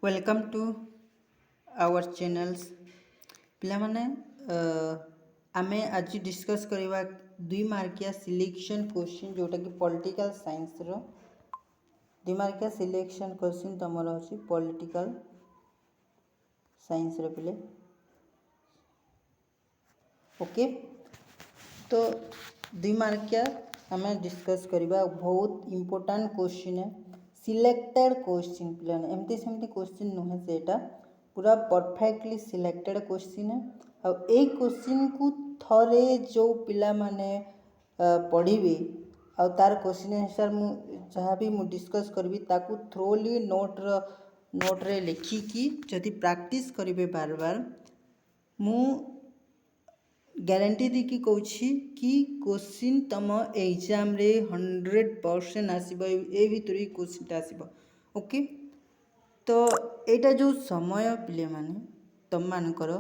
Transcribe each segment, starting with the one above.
Welcome to our channels पिलामाने आमे आज discuss करवा 2 मार्किया सिलेक्शन क्वेश्चन जोटा कि पॉलिटिकल साइंस रो 2 मार्किया सिलेक्शन क्वेश्चन तमर अछि पॉलिटिकल साइंस रो पिले ओके। तो 2 मार्किया हमें डिस्कस करवा बहुत इंपोर्टेंट क्वेश्चन है सिलेक्टेड क्वेश्चन पिलाने एमती सेमती क्वेश्चन नुहे सेटा पूरा परफेक्टली सिलेक्टेड क्वेश्चन है और ए क्वेश्चन को थरे जो पिला माने पढ़िबे और तार क्वेश्चन आंसर मु जहाँ भी मु डिस्कस करबी ताकू थ्रोली नोट रे लिखिकी जदि प्रैक्टिस करिवे बार बार मु ग्यारंटी दी कि कहूँ कि क्वेश्चन तुम एग्जाम रे 100% आसब ए भर क्वेश्चन आसब ओके। तो यहाँ जो समय पिले माने तुम मानकर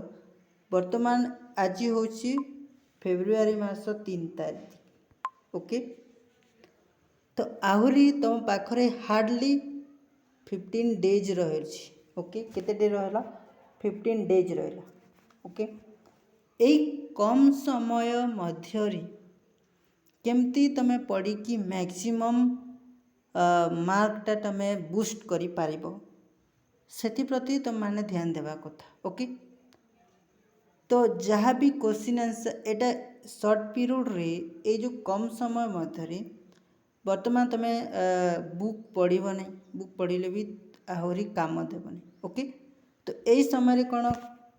वर्तमान आज हूँ फेब्रुआरी मास 3 तारीख ओके। तो आहरी तुम पाखरे हार्डली 15 डेज रही ओके केते डे रहा 15 डेज रहा ओके। यही कम समय मध्यरी केमती तमे पढ़ी कि मैक्सिमम मार्कटा तमे बूस्ट करि पारिबो सेति प्रति तुम माने ध्यान देवा कथा ओके। तो जहाँ भी क्वेश्चन आंसर एटा शॉर्ट पीरियड रे ए जो कम समय मध्यरी वर्तमान तमे बुक पढ़िबो नहीं बुक पढ़िले भी आहरी काम देबो नहीं ओके। तो यही समय कौन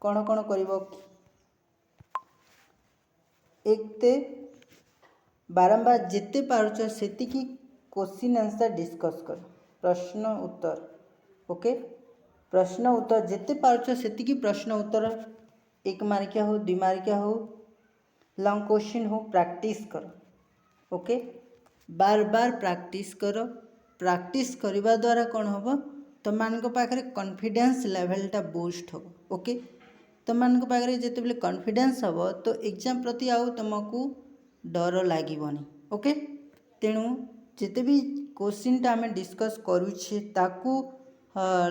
कौन कौन करिबो एकते बारंबार जिते पारुच सेति की क्वेश्चन आंसर डिस्कस कर प्रश्न उत्तर ओके। प्रश्न उत्तर जिते पारुच सेति की प्रश्न उत्तर 1 मार्किया हो 2 मार्किया हो लॉन्ग क्वेश्चन हो प्रैक्टिस कर ओके। बार बार प्रैक्टिस कर प्रैक्टिस करने द्वारा कौन हम तुम मान पाखे कॉन्फिडेंस लेवलटा बूस्ट हो ओके। तुम मान पाखे जिते कॉन्फिडेंस हम तो एग्जाम प्रति आउ तुमको डर लगनी ओके। तेणु जिते भी क्वेश्चनटा आम डिस्कस करुचे ताकू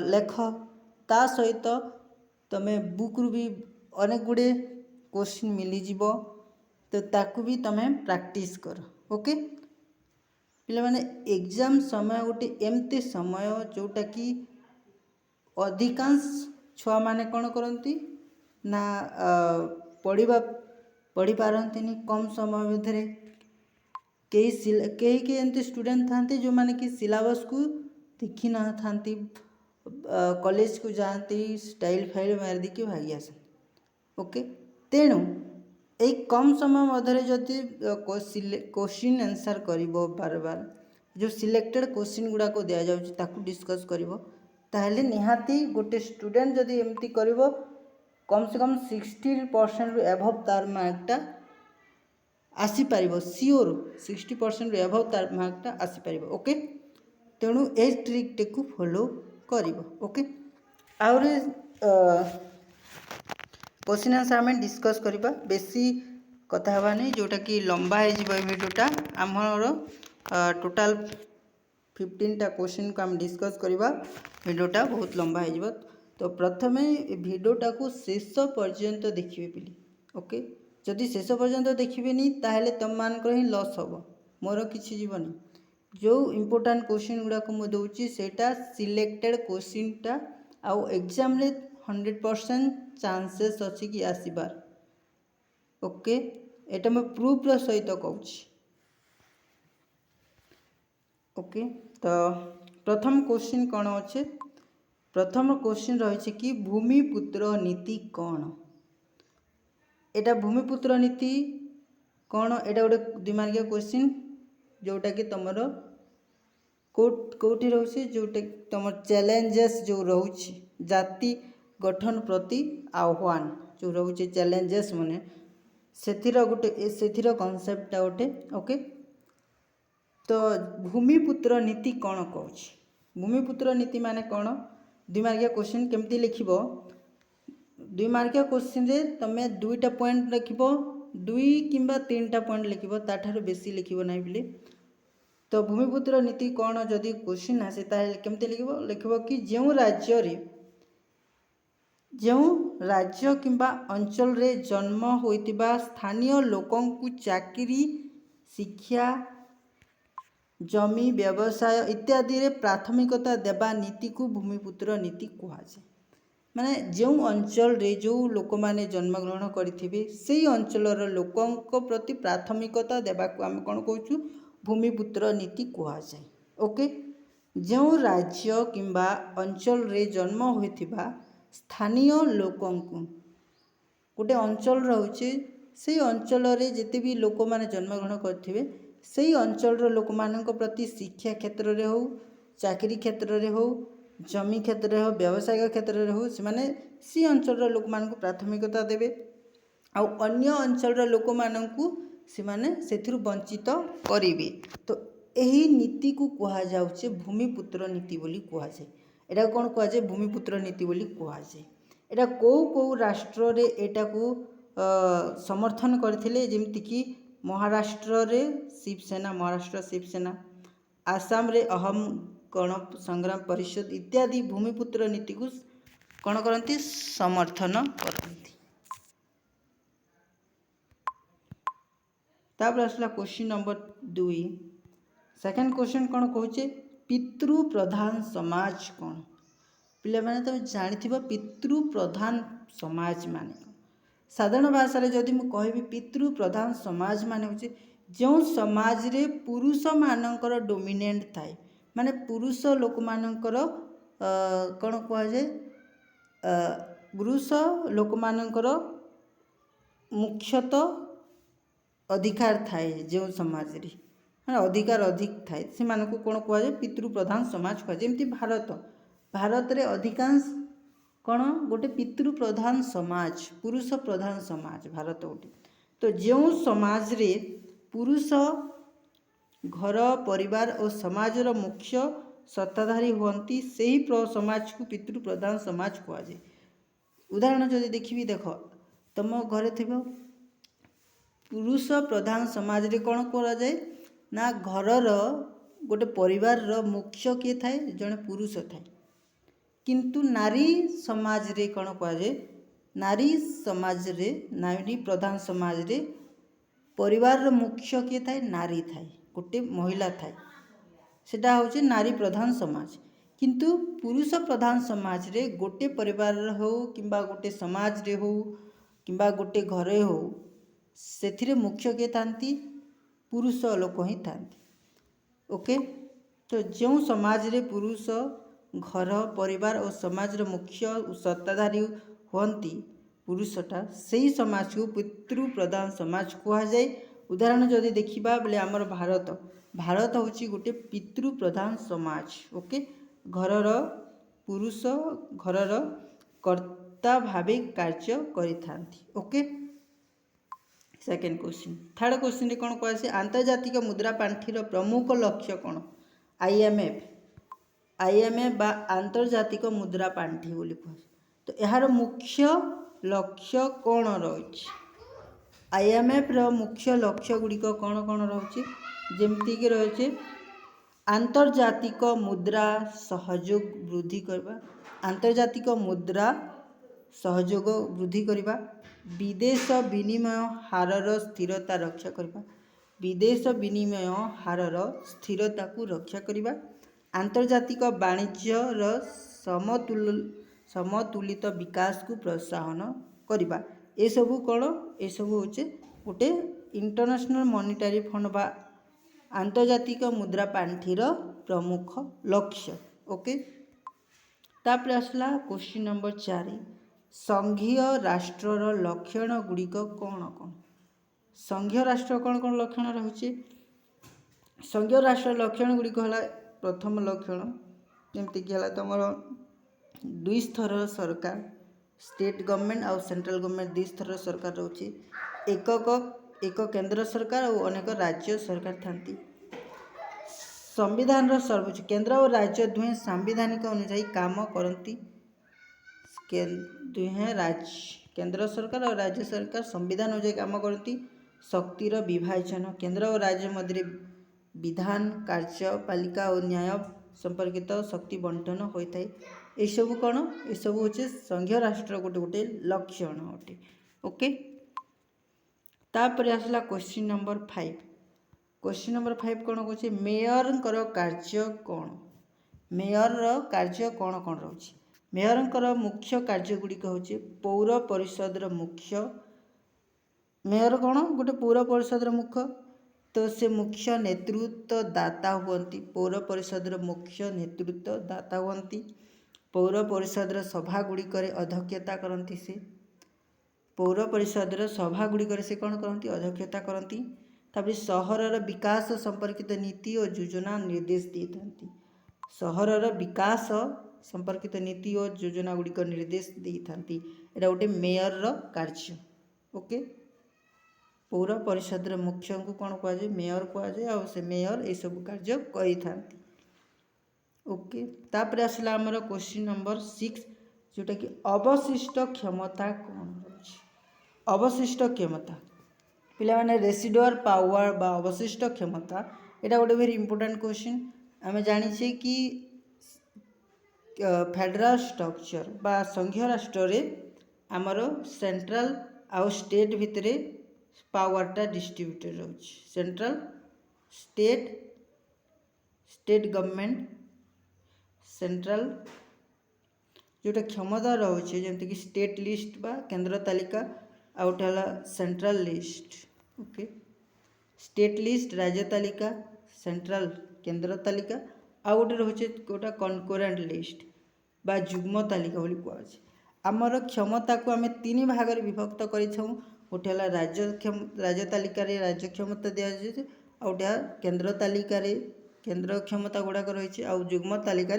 लेख ता सहित तुम बुक रु भी अनेक गुड़े क्वेश्चन मिलଯିव तो ताकू भी तुम प्रैक्टिस कर ओके। पिला माने एग्जाम समय गोटे एमती समय जोटा कि अधिकांश छुआ माने कौन करती ना पढ़ी पारती कम समय मध्य कई एमती स्टूडेंट था जो माने कि सिलेबस को देखी ना था कॉलेज को जाती स्टाइल फाइल मार दी भागी आस ओके। तेणु एक कम समय मध्य जदि क्वेश्चन आंसर कर बार बार जो सिलेक्टेड क्वेश्चन गुड़ाक दि जाऊँ डिस्कस कर ताहले निहाती गोटे स्टूडेंट जदि एमती कर कम से कम 60% एभव तार मार्कटा आसीपर सियोर 60% एभव तार मार्कटा आसीपर ओके। तेणु ए ट्रिक को फॉलो कर ओके। आउर क्वेश्चन आंसर आम डिस्कस करवा बेसी कथा हवा नहीं जोटा कि लंबा हो भिडियोटा आमर टोटाल 15टा क्वेश्चन को आम डिस्कस करवा भिडियोटा बहुत लंबा हो। तो प्रथम भिडियोटा को शेष पर्यंत देखिए पिली ओके। जदि शेष पर्यंत देखिए ताहले तुम मानक ही लॉस हम मोर किसी जीवनी जो इम्पोर्टेंट क्वेश्चन गुड़ाक मुझे सेटा सिलेक्टेड क्वेश्चनटा आउ एग्जाम रे 100% चांसेस अच्छी कि आसबार ओके। एटा मैं प्रूफ सहित कहूँ ओके। तो प्रथम क्वेश्चन कौन अच्छे प्रथम क्वेश्चन रही कि भूमिपुत्र नीति कौन एटा भूमिपुत्र नीति कौन एटा गोटे 2 मार्किया क्वेश्चन जोटा कि तुम कौटी रोचे जोटा तुम चैलेंजेस जो रोचे जाति गठन प्रति आह्वान जो रोचे चैलेंजेस माने से कॉन्सेप्टटा गोटे ओके। तो भूमिपुत्र नीति कौन कहूँ भूमिपुत्र नीति माने कौन 2 मार्किया क्वेश्चन केमती लिख 2 मार्किया क्वेश्चन रे तुम 2टा पॉइंट लिख 2 किंबा 3टा पॉइंट लिख ताठार बेसी लिख ना बोले। तो भूमिपुत्र नीति कौन जदि क्वेश्चन आसे केमती लिख कि जो राज्य जो राज्य किंबा अंचल रे जन्म होइतिबा स्थानीय लोकंकु चाकरी शिक्षा जमी व्यवसाय इत्यादि रे प्राथमिकता देवा नीति को भूमिपुत्र नीति कहुए। माने जो अंचल रे जो लोक माने जन्मग्रहण करिथिबे सेई अंचलर लोकंक प्रति प्राथमिकता देवा को आम कौन कहूँ भूमिपुत्र नीति कहुए। ओके, जो राज्य किंबा अंचल रे जन्म होइथिबा स्थानीय लोकंकु गोटे अंचल रोचे से अंचल रे जिते भी लोक माने जन्मग्रहण करथिबे सेई अंचल लोक मानक प्रति शिक्षा क्षेत्र रे हो चाकरी क्षेत्र रे हो जमी क्षेत्र रे हो व्यवसायिक क्षेत्र रे हो से अंचल लोक मानक प्राथमिकता देवे आउ अन्य अंचल लोक मानकु से वंचित करिवे। तो यही नीति को कहा जाउछे भूमिपुत्र नीति बोली कहा जाए। एटा कौन कहा जाए भूमिपुत्र नीति बोली कहा जाए। एटा को राष्ट्र रे एटा को समर्थन करथिले जेमति कि महाराष्ट्र रे शिवसेना महाराष्ट्र शिवसेना आसाम रे अहम गण संग्राम परिषद इत्यादि भूमिपुत्र नीति को कौन करती समर्थन करती। तापर आसला क्वेश्चन नंबर 2 सेकंड क्वेश्चन कौन कहूचे पितृ प्रधान समाज कौन। पिला माने तुम जानिथिबो पितृ प्रधान समाज माने साधारण भाषा रे जदि मु कहबी पितृ प्रधान समाज माने होचे जो समाज रे पुरुष मानकर डोमिनेंट थाए माने पुरुष लोक मानकर कौन कह जाए पुरुष लोक मानकर मुख्यतः अधिकार थाए जो समाज रे अधिकार अधिक थाए से मानक कौन कह जाए पितृ प्रधान समाज कह जेमती भारत रे अधिकांश कौन गोटे पितृ प्रधान समाज पुरुष प्रधान समाज भारत गोटे। तो जो समाज रे पुरुष घर परिवार और समाजर मुख्य सत्ताधारी हुंती सही समाज को पितृ प्रधान समाज कह जाए। उदाहरण जदि देखिए देख तुम घरे थी पुरुष प्रधान समाज रे कौन करा जाए ना घरर गोटे परिवार मुख्य किए थाए जड़े पुरुष थाए किंतु नारी समाज रे कौन कह जाए नारी समाज रे नारी प्रधान समाज रे परिवार मुख्य किए थाए नारी थाए गोटे महिला थाए सेटा होचे नारी प्रधान समाज। किंतु पुरुष प्रधान समाज रे गोटे परिवार हो किंबा गोटे समाज रे हो किंबा गोटे घरे हो सेथिरे मुख्य किए थांती पुरुष लोक ही थांती। ओके, तो जो समाज रे पुरुष घर परिवार और समाज रो मुख्य सत्ताधारी हुंती पुरुषटा सही समाज को पितृ प्रधान समाज कह जाए। उदाहरण जदि देखिबा बोले आमर भारत होची गोटे पितृ प्रधान समाज। ओके, घरर पुरुष घरर कर्ता भावे कार्य करिथांती। Okay, second question third question रे कौन कह आंतर्जातिक मुद्रा पांठीर प्रमुख लक्ष्य कौन आईएमएफ बा आंतर्जातिक मुद्रा पांठी बोली कह। तो यार मुख्य लक्ष्य कौन रही आईएमएफ रो मुख्य लक्ष्य गुड़िक कौन कौन रही जमती कि रही आंतर्जातिक मुद्रा सहयोग वृद्धि करवा आंतर्जातिक मुद्रा सहयोग वृद्धि करवा विदेश विनिमय हारर स्थिरता रक्षा करवा विदेश विनिमय हारर स्थिरता को रक्षा करवा आंतर्जातिक वाणिज्यर समतुलित विकास को प्रोत्साहन करवा ये सबू कौन ये सबू होचे गोटे इंटरनेशनल मॉनिटरी फंड बा आंतर्जातिक मुद्रा पांठीर प्रमुख लक्ष्य। ओके, तापर आसला क्वेश्चन नंबर 4 संघीय राष्ट्रर लक्षण गुड़िक कौन कौन संघीय राष्ट्र कौन कौन लक्षण रही संघीय राष्ट्र लक्षण गुड़िक है प्रथम लक्षण जमती कि तुम 2 स्तर सरकार स्टेट गवर्नमेंट आउ सेंट्रल गवर्नमेंट 2 स्तर सरकार रोचे एक केंद्र सरकार और अनेक राज्य सरकार थांती। संविधान सर्वोच्च केंद्र और राज्य दुहें सांविधानिक अनुसार काम करती दुहें केंद्र सरकार और राज्य सरकार संविधान अनुसार काम करती। शक्तिर विभाजन केंद्र और राज्य मध्य विधान कार्यपालिका और न्याय संपर्कित शक्ति बंटन होता है। एसबू कौन एसबू हूँ संघीय राष्ट्र गोटे गोटे लक्षण अटे ओके। तापर आसला क्वेश्चन नंबर 5। क्वेश्चन नंबर 5 कौन कहे मेयर कार्य कौन मेयर कार्य कौन कौन रही मेयर मुख्य कार्य गुड़िक हूँ पौर परिषद मुख्य मेयर कौन गोटे पौर परिषद मुख्य तो से मुख्य नेतृत्व दाता हुंती पौर परिषद मुख्य नेतृत्व दाता हुंती पौर परिषद सभा गुड़िक अध्यक्षता करती से पौर परिषद सभा गुड़िक से कौन करती अध्यक्षता करती तापर सहरर विकास संपर्कित नीति और योजना निर्देश दी था सहरर विकास संपर्कित नीति और योजना गुड़िक निर्देश दी था यहाँ गोटे मेयर कार्य ओके। पौर परिषद मुख्य को कौन कहुए मेयर कहुए आ से मेयर ये सब कार्य करें ओके। तापर आसला आमर क्वेश्चन नंबर 6 जोटा कि अवशिष्ट क्षमता कौन रही अवशिष्ट क्षमता पिला माने रेसिडुअल पावर बा अवशिष्ट क्षमता यहाँ गोटे वेरी इंपोर्टेंट क्वेश्चन आम जानी कि फेडरल स्ट्रक्चर बा संघीय राष्ट्र रे आमर सेंट्रल आउ स्टेट भितर पावरटा डिस्ट्रीब्यूटेड रही सेंट्रल स्टेट गवर्नमेंट सेंट्रल जोटा क्षमता रही जमती कि स्टेट लिस्ट बा केंद्र तालिका आ गोटे central list okay. State list राज्य तालिका सेंट्रल केंद्र तालिका आ गोटे रोचे गोटा कनकोरेंट लिस्ट बा जुग्म तालिका बोली कहुए आमर क्षमता को आम 3 भाग में विभक्त कर गोटे राज्य तालिका राज्य क्षमता दि जाए आ गोटे केंद्र तालिका केंद्र क्षमता गुड़ाक रही आ जुग्म तालिका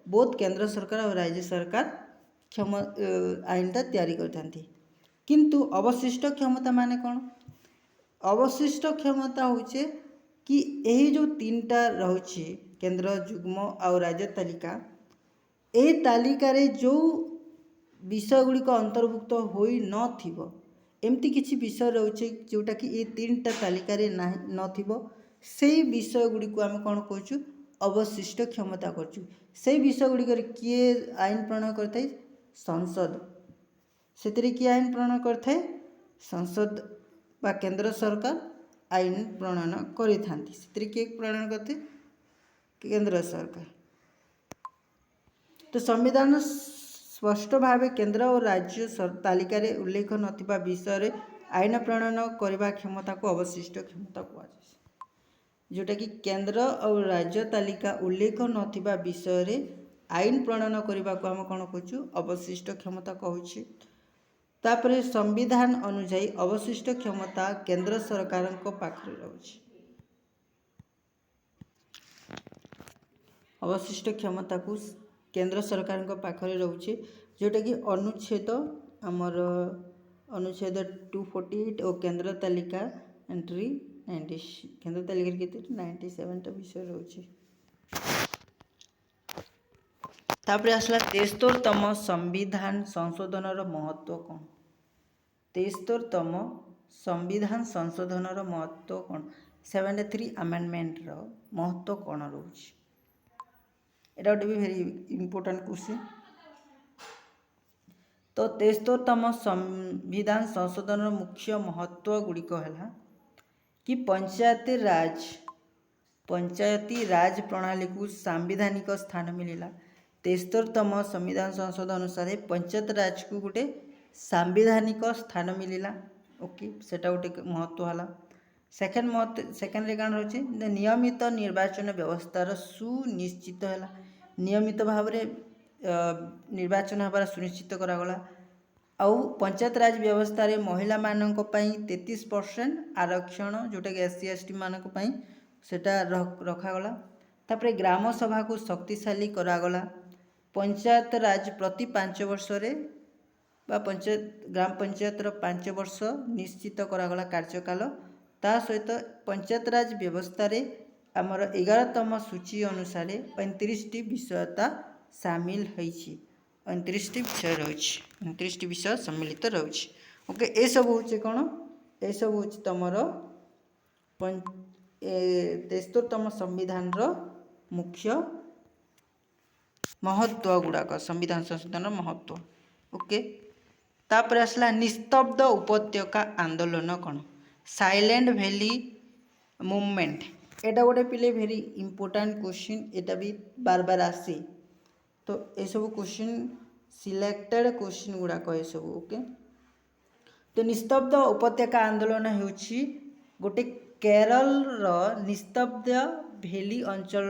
बहुत केंद्र सरकार और राज्य सरकार आईनटा तैयारी करथांती किंतु अवशिष्ट क्षमता माने कौन अवशिष्ट क्षमता होचे कि यही जो 3टा रही केंद्र जुग्म और राज्य तालिका ए तालिका रे जो विषय गुड़िक अंतर्भुक्त हो न एमती किसी विषय रोचे जोटा कि ये 3टा तालिका रे न से विषय गुड़िक आम कौन कहूँ अवशिष्ट क्षमता करचु से विषय गुड़िक किए आईन प्रणयन करते संसद से किए आईन प्रणयन करते संसद बा केंद्र सरकार आईन प्रणयन करें किए प्रणयन करते केंद्र सरकार। तो संविधान स्पष्ट भाव केंद्र और राज्य तालिका रे उल्लेख नथिबा विषय आईन प्रणयन करने क्षमता को अवशिष्ट क्षमता कहुए जोटा कि केंद्र और राज्य तालिका उल्लेख नथिबा विषय रे आईन प्रणयन करने को आम कौन कहूँ अवशिष्ट क्षमता कहूँ। तापर संविधान अनुजाई अवशिष्ट क्षमता केंद्र सरकार पाखरे रही अवशिष्ट क्षमता को केंद्र सरकार पाखरे रही जोटा कि अनुच्छेद आमर अनुच्छेद 248 और केंद्र तालिका एंट्री 90 केंद्र तालिका के 97टा विषय रही। तापर आसला 73तम संविधान संशोधन महत्व कौन 73तम संविधान संशोधन महत्व कौन 73 अमेंडमेंट महत्व कौन रोच यहाँ गोटे भी भेरी इंपोर्टेंट क्वेश्चन। तो 73तम संविधान संशोधन मुख्य महत्व गुड़िक है कि पंचायती राज प्रणाली को सांविधानिक स्थान मिलला 73तम संविधान संशोधन अनुसार पंचायत राज को गोटे सांविधानिक स्थान मिलला ओके सेटा गोटे महत्व है। सेकेंड रे कान रही नियमित निर्वाचन व्यवस्थार सुनिश्चित है नियमित भाव निर्वाचन हबार सुनिश्चित करागला आउ पंचायत राज व्यवस्था रे महिला मानक पई 33% आरक्षण जोटा कि SC ST मानक पई सेटा रखागला। तापर ग्राम सभा को शक्तिशाली करागला पंचायत राज प्रति 5 वर्ष रे बा ग्राम पंचायत 5 वर्ष निश्चित करागला कार्यकाल ता सहित पंचायत राज व्यवस्था रे आमर 11तम सूची अनुसार 35टी विषयता सामिल होइछि 29टी विषय रही 29टी विषय सम्मिलित रही ओके। ये सब हूँ कौन ये सब हूँ तुमर 73तम संविधान मुख्य महत्व गुड़ाक संविधान संशोधन महत्व ओके तापर आसला निस्तब्ध उपत्यका आंदोलन कौन साइलेंट वैली मूवमेंट एटा गोटे पिले भेरी इंपोर्टेंट क्वेश्चन एटा भी बार बार आसे तो ये सब क्वेश्चन सिलेक्टेड क्वेश्चन गुड़ाक ये सब ओके तो निस्तब्ध उपत्यका आंदोलन होउछि गोटे केरल निस्तब्ध भेली अंचल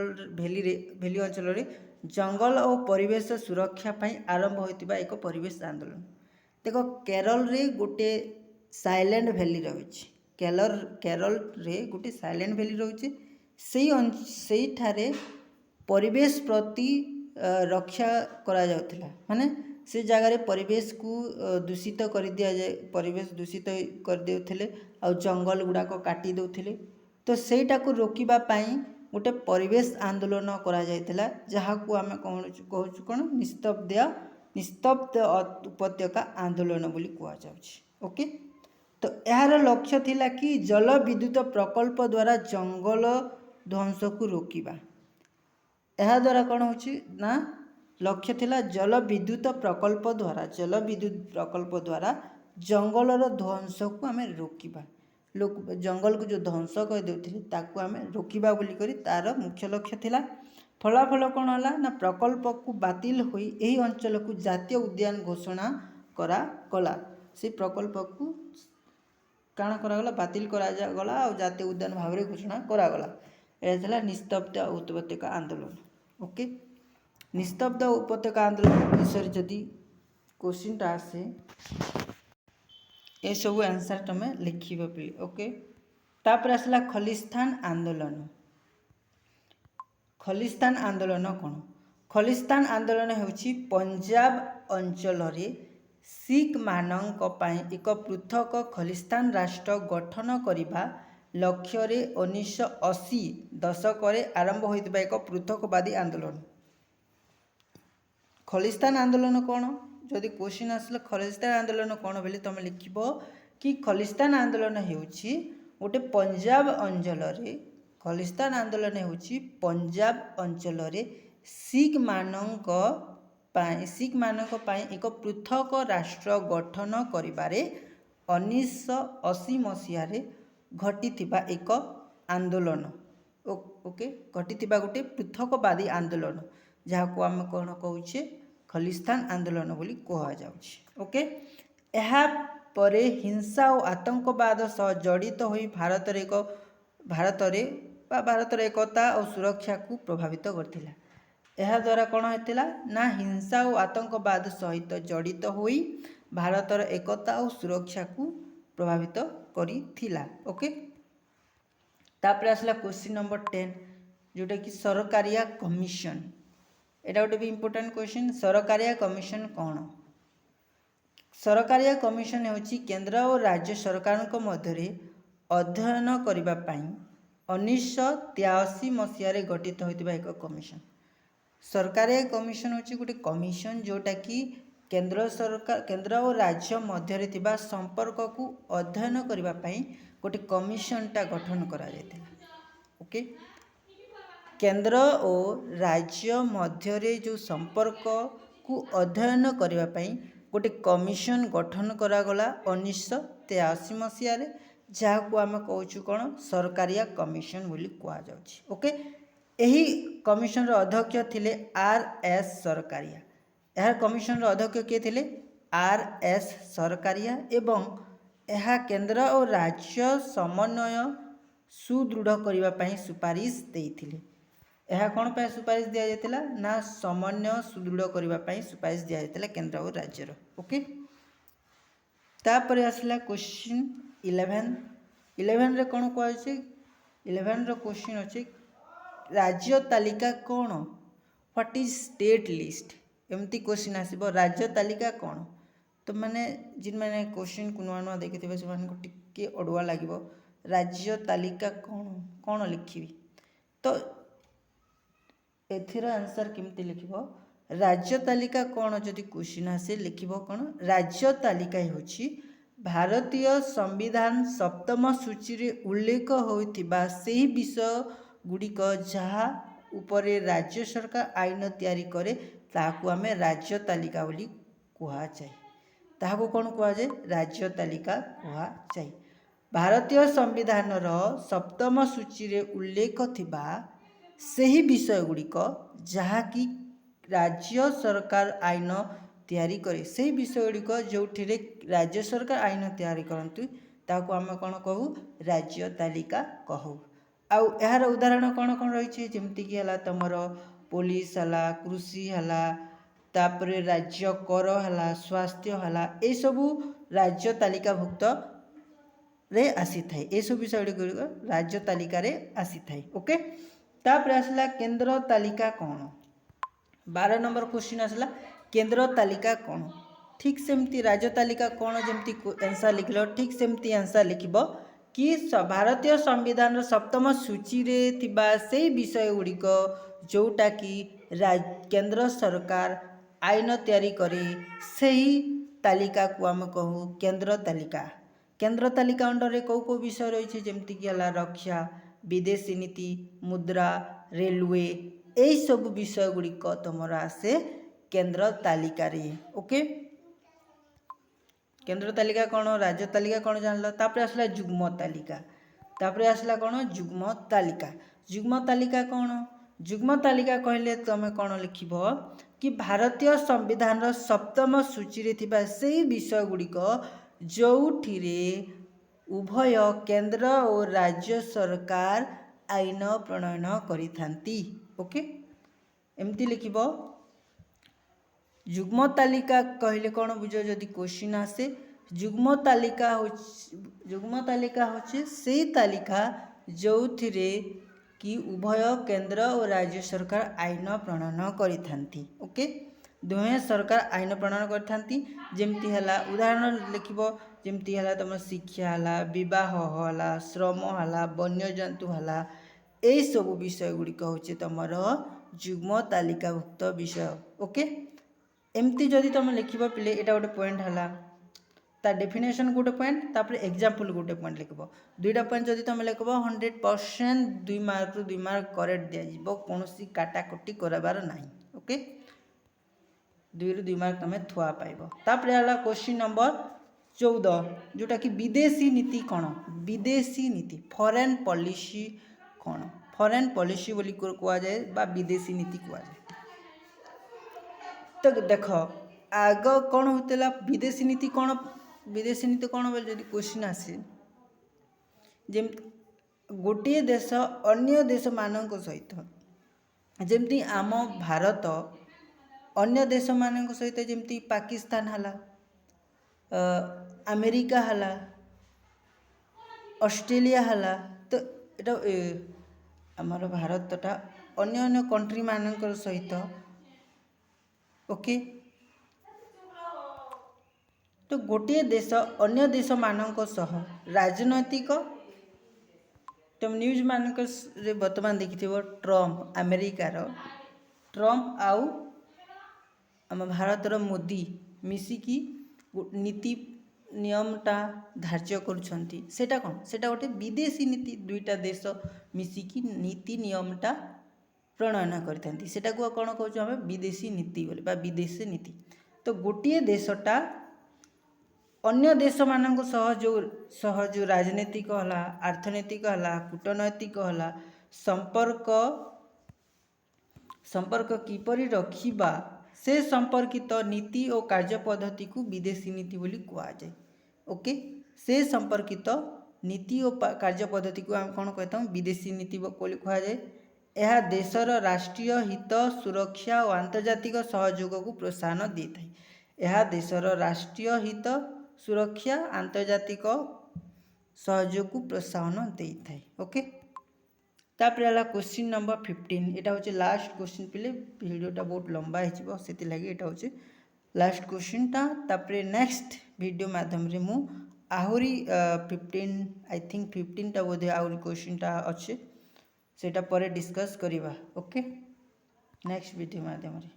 रे जंगल और परिवेश सुरक्षा पाई आरंभ होइतिबा एक परिवेश आंदोलन देखो केरल रे गोटे साइलेंट वैली रही केरल रे गोटे साइलेंट वैली रही से ठारे परिवेश प्रति रक्षा करा जाउथिला माने से जगार परिवेश को दूषित कर दिया जाए परिवेश दूषित कर देउथिले आ जंगल गुड़ाक काटी देउथिले तो सेटा को रोकिबा पाई गोटे परिवेश आंदोलन करा जायतिला जहाँ को आमे कहूँ कौन निस्तब्ध उपत्यका आंदोलन बोली कहा जाउछि ओके तो यार लक्ष्य थिला कि जल विद्युत प्रकल्प द्वारा जंगल ध्वंस को रोकिबा यह द्वारा कौन होछि ना लक्ष्य थिला जल विद्युत प्रकल्प द्वारा जंगलर ध्वंस को आमे रोकिबा लोक जंगल को जो ध्वंस कर देउथिले ताकू आमे रोकिबा बोली करी तार मुख्य लक्ष्य थिला फलाफल कौन होला ना प्रकल्प को बातिल होई एही अंचल को जातीय उद्यान घोषणा करा गला से प्रकल्प को काण करा गला बातिल करा गला और जातीय उद्यान भाव में घोषणा करा गला एला निस्तब्ध उपत्यका आंदोलन ओके निस्तब्ध उपत्यका आंदोलन विषय जदि क्वेश्चन टा आसे ये सब आंसर तुम लिखिब पे ओके तापर आसला खलिस्तान आंदोलन कौन खलिस्तान आंदोलन होछि पंजाब अंचल रे सिख मानक पाई एक पृथक खलिस्तान राष्ट्र गठन करिबा लक्ष्य रे 1980 दशक रे आरंभ होइतबा एक पृथकवादी आंदोलन खलिस्तान आंदोलन कौन जदि क्वेश्चन आसला खलिस्तान आंदोलन कौन बोले तुम लिखिब कि खलिस्तान आंदोलन होउछि गोटे पंजाब अंचल रे खलिस्तान आंदोलन होउछि पंजाब अंचल रे सिख मानक पाई एक पृथक राष्ट्र गठन करिबारे 1980 मसीह रे घटिथिबा एक आंदोलन ओके घटिथिबा गोटे पृथकवादी आंदोलन जहाँ को आम कौन कहूचे खलिस्तान आंदोलन बोली कहा जाउछि ओके एहा परे हिंसा और आतंकवाद सह जड़ित होई भारतर एकता और सुरक्षा को प्रभावित करथिला एहा द्वारा कौन होतिला ना हिंसा और आतंकवाद सहित जड़ित होई भारतर एकता और सुरक्षा को प्रभावित करिथिला ओके तापर आसला क्वेश्चन नंबर 10 जोटा कि सरकारिया कमिशन एटा गोटे भी इंपोर्टेंट क्वेश्चन सरकारिया कमिशन कौन सरकारिया कमिशन होची केंद्र और राज्य सरकार मध्य अध्ययन करिबा पाई 1983 मसीह गठित होइतिबा एक कमिशन सरकारिया कमिशन होची गोटे कमिशन जोटा कि केंद्र और राज्य मध्य थिबा संपर्क को अध्ययन करिबा पाई गोटे कमिशन टा गठन करा जायतिला ओके केंद्र और राज्य मध्य जो संपर्क को अध्ययन करिबा पाई गोटे कमिशन गठन करा गला 1983 मसीह जहाँ को आम कहूँ कौन सरकारिया कमिशन बोली कहा जाउछि ओके एही कमिशन अध्यक्ष थिले RS सरकारिया यह कमिशन अध्यक्ष किए थिले RS सरकारिया एवं यह केंद्र और राज्य समन्वय सुदृढ़ करने पाई सुपारिश देइथिले यह कौन पे सुपारिश दिया जायतिला ना समन्वय सुदृढ़ करने पाई सुपारिश दिया जायतिला केंद्र और राज्यर ओके तापर आसला क्वेश्चन 11 रे कौन कह 11 रो क्वेश्चन अच्छे राज्य तालिका कौन व्हाट इज स्टेट लिस्ट एमती क्वेश्चन आसीबो राज्य तालिका कौन तो माने जिन माने क्वेश्चन को नुआ नुआ देखि से को टिके अडुआ लागिबो राज्य तालिका कौन कौन लिखिबी तो एथिर आंसर केमती लिखिबो राज्य तालिका कौन जदि क्वेश्चन आसे लिखिबो कौन राज्य तालिका होछि भारतीय संविधान सप्तम सूची रे उल्लेख होइतिबा सेही विषय गुड़िक जहाँ उपरे राज्य सरकार आईन तैयारी करे ताहाकू आमे राज्य तालिका बोली कुहा जाए। ताहाकू कौन कुहा जाए? राज्य तालिका कुहा जाए। भारतीय संविधान सप्तम सूची रे उल्लेख थिबा सही विषय गुड़िक जहाँकि राज्य सरकार आईन तैयारी करे, से विषय गुड़िक जो राज्य सरकार आईन तैयारी करती ताकू आम कौन कहू? राज्य तालिका कहू। आउ यार उदाहरण कौन कौन रही जमीक है तुमर पुलिस है, कृषि है, तापरे राज्य कर है, स्वास्थ्य है, ये सबू राज्य तालिकाभुक्त रे आसी थाए। ये सब विषय गुड़िक राज्य तालिका रे आसी थाए। ओके, तापर आसला केंद्र तालिका कौन? 12 नंबर क्वेश्चन आसला केंद्र तालिका कौन? ठीक सेमती राज्य तालिका कौन जमती आंसर लिखल, ठीक सेमती आंसर लिखब कि भारतीय संविधान सप्तम सूची रे थिबा से विषय गुड़िक जोटा कि केंद्र सरकार आईन तैयारी करे, सही तालिका को आम कहू केंद्र तालिका। केंद्र तालिका अंडर रे कौ कौ विषय रही जमती कि रक्षा, विदेशी नीति, मुद्रा, रेलवे, यही सब विषय गुड़िक तुमर आसे केंद्र तालिका रे। ओके, केंद्र तालिका कौन, राज्य तालिका कौन जानल। तापर आसला जुग्म तालिका, तापर आसला कौन जुग्म तालिका। जुग्म तालिका कौन? जुग्म तालिका कहले तुम कौन लिखब कि भारतीय संविधान सप्तम सूची रे थिबा से विषय गुड़िक जोठिरे उभय केंद्र और राज्य सरकार आईन प्रणयन करिथांती। ओके, एमती लिखब। जुग्म तालिका कहले कौन बुझ जदि क्वेश्चन आसे, जुग्म तालिका होचे से तालिका जोथिरे कि उभय केंद्र और राज्य सरकार आईन प्रणयन करिथांती। ओके, दुहे सरकार आईन प्रणयन करिथांती। जेमती हला उदाहरण लिखब, जेमती हला तुम शिक्षा हला, विवाह हला, श्रम हला, वन्यजंतु हला, यही सब विषय गुड़िक होचे तुमर जुग्म तालिकाभुक्त विषय। ओके, एमती जदि तुम लिखब पिले एटा गोटे पॉइंट हला, ता डेफिनेशन गोटे पॉइंट, तापर एग्जांपल गोटे पॉइंट लिखब। दुईटा पॉइंट जदि तुम लिखब 100% 2 मार्क रु 2 मार्क करेक्ट दिया जिवो, कोनोसी काटाकटी करबार नाही। ओके, 2 रु 2 मार्क तुम थुआ पाइब। तापर हला क्वेश्चन नंबर 14 जोटा कि विदेशी नीति कौन? विदेशी नीति फॉरेन पॉलिसी कौन? फॉरेन पॉलिसी बोली कुआ जाए बा विदेशी नीति कुआ जाए। तो देख आग कौन होता विदेशी नीति कौन? विदेशी नीति कौन बोले जब क्वेश्चन आसे जम गोटे देश अन्य देश मानक सहित जमती आम भारत अन्य देश मानक सहित जमती पाकिस्तान हला, अमेरिका हला, ऑस्ट्रेलिया हला, तो ये आमर भारतटा अन्य अन्य कंट्री मानक सहित ओके, तो गोटे देश अन्य देश मानक सह राजनैतिक तुम न्यूज मानक बर्तमान देखि ट्रम्प अमेरिकार ट्रम्प आउ आम भारतर मोदी मिसिकी नीति नियमटा धार्य करुछंती। सेटा कौन? सेटा गोटे विदेशी नीति, दुईटा देश मिसिकी नीति नियमटा प्रणयन करथांती, सेटा को कौन कहूँ आम विदेशी नीति बोले बा विदेशी नीति। तो गोटे देशटा अन्य देश मानक सह जो राजनीतिक हला, अर्थनैतिक हला, कूटनैतिक हला संपर्क किपरि रखिबा से संपर्कित नीति और कार्य पद्धति को विदेशी नीति बोली कुआ जाए। ओके, से संपर्कित नीति और कार्य पद्धति को हम कौन कहता हूँ विदेशी नीति बोली कुआ जाए। यह देशर राष्ट्रीय हित सुरक्षा और आंतर्जातिक सहयोग को प्रोत्साहन दी थाए। यह देशर राष्ट्रीय हित सुरक्षा आंतर्जातिक सहयोग को प्रोत्साहन दे थाए। ओके, तापर हला क्वेश्चन नंबर 15, एटा होचे लास्ट क्वेश्चन पिले, वीडियोटा बहुत लंबा हिजबो सेति लागि एटा होचे लास्ट क्वेश्चनटा। तापर नेक्स्ट वीडियो माध्यम रे मु आहुरी 15 आई थिंक 15टा बोधे आहुरी क्वेश्चनटा अच्छे सेटा परे डिस्कस करिबा। ओके, नेक्स्ट वीडियो माध्यम रे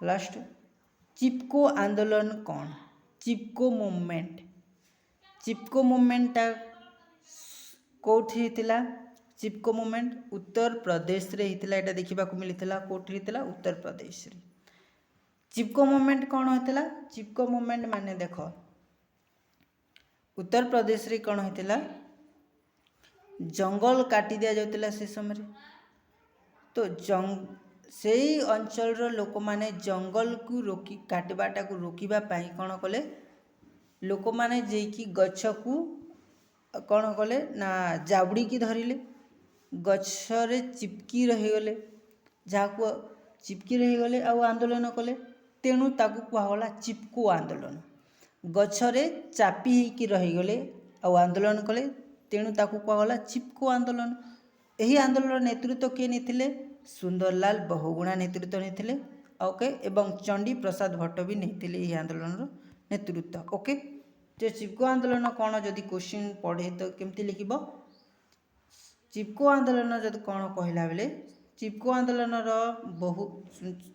लास्ट चिपको आंदोलन कौन? चिपको मूवमेंट, चिपको मूवमेंटटा कोठी हितिला? चिपको मूवमेंट उत्तर प्रदेश रे हितिला। एटा देखिबा को मिलितला कोठी हितिला उत्तर प्रदेश रे। चिपको मूवमेंट कौन होता? चिपको मूवमेंट माने देख उत्तर प्रदेश रे कौन होता? जंगल काटी दिया जाता से समय तो से अंचल लोक माने जंगल को रोकी काटवाटा को रोकवा कौन कले लोक माने जेकी गछ को कौन कले ना जाबड़ी की धरिले गछरे चिपकी रहीगले जहाँ चिपकी रहीगले आउ आंदोलन कले तेणु ताकू कहगला चिपको आंदोलन गछरे चापी होइकी रहीगले आउ आंदोलन कले तेणु ताकू कहगला चिपको आंदोलन। यही आंदोलन नेतृत्व किए नहीं सुंदरलाल बहुगुणा नेतृत्व नहीं ओके एवं चंडी प्रसाद भट्ट भी नहीं आंदोलन नेतृत्व ओके। तो चिपको आंदोलन कौन जदि क्वेश्चन पढ़े तो केमती लिखब चिपको आंदोलन जब कौन कहला बेले चिपको आंदोलन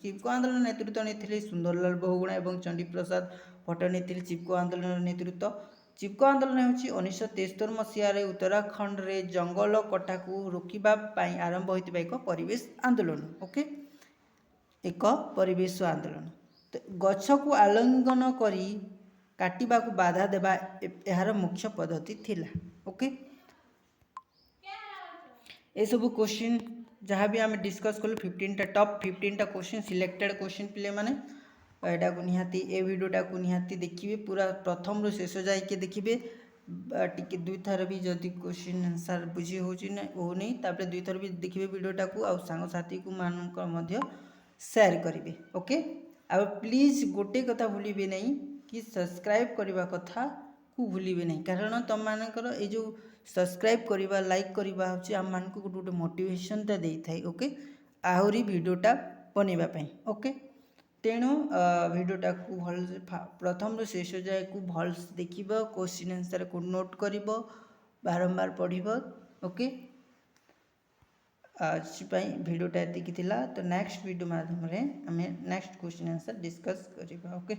चिपको आंदोलन नेतृत्व नहीं सुंदरलाल बहुगुणा एवं चंडी प्रसाद भट्ट नहीं चिपको आंदोलन नेतृत्व। चिपको आंदोलन हूँ 1973 मसीह उत्तराखंड रे जंगल कटा को रोकवा आरंभ होता एक परिवेश आंदोलन ओके एक परिवेश आंदोलन। तो गछ को आलिंगन करी काटिबा को बाधा देवा यार मुख्य पद्धति थिला ओके। ये सब क्वेश्चन जहाँ भी आम डिस्कस कलु 15टा टॉप 15टा क्वेश्चन सिलेक्टेड क्वेश्चन पे मैंने यहाँ को निहाती ए वीडियोटा को निहाती देखिए पूरा प्रथम रू शेष जाइए देखिए टी दुई थर भी जदि क्वेश्चन आंसर बुझी होनी तापर दुई थर भी देखिए वीडियोटा को आउ सांगसाथी को मान शेयर करेंगे ओके। आ प्लीज गोटे कथा भूलिए नहीं कि सब्सक्राइब करने कथा को भूलिए नहीं कारण तुम मानकर ये जो सब्सक्राइब करवा लाइक करवा हूँ आम मान गोटे गोटे मोटिवेशनटा दे थाए ओके आहरी वीडियोटा बनवाई ओके। तेणु वीडियोटा को भल प्रथम रू शेष जाए को भल देख क्वेश्चन आंसर को नोट कर बारंबार पढ़ ओके। आज वीडियोटा एतिकी थिला तो नेक्स्ट वीडियो माध्यम आम नेक्स्ट क्वेश्चन आंसर डिस्कस करवा ओके।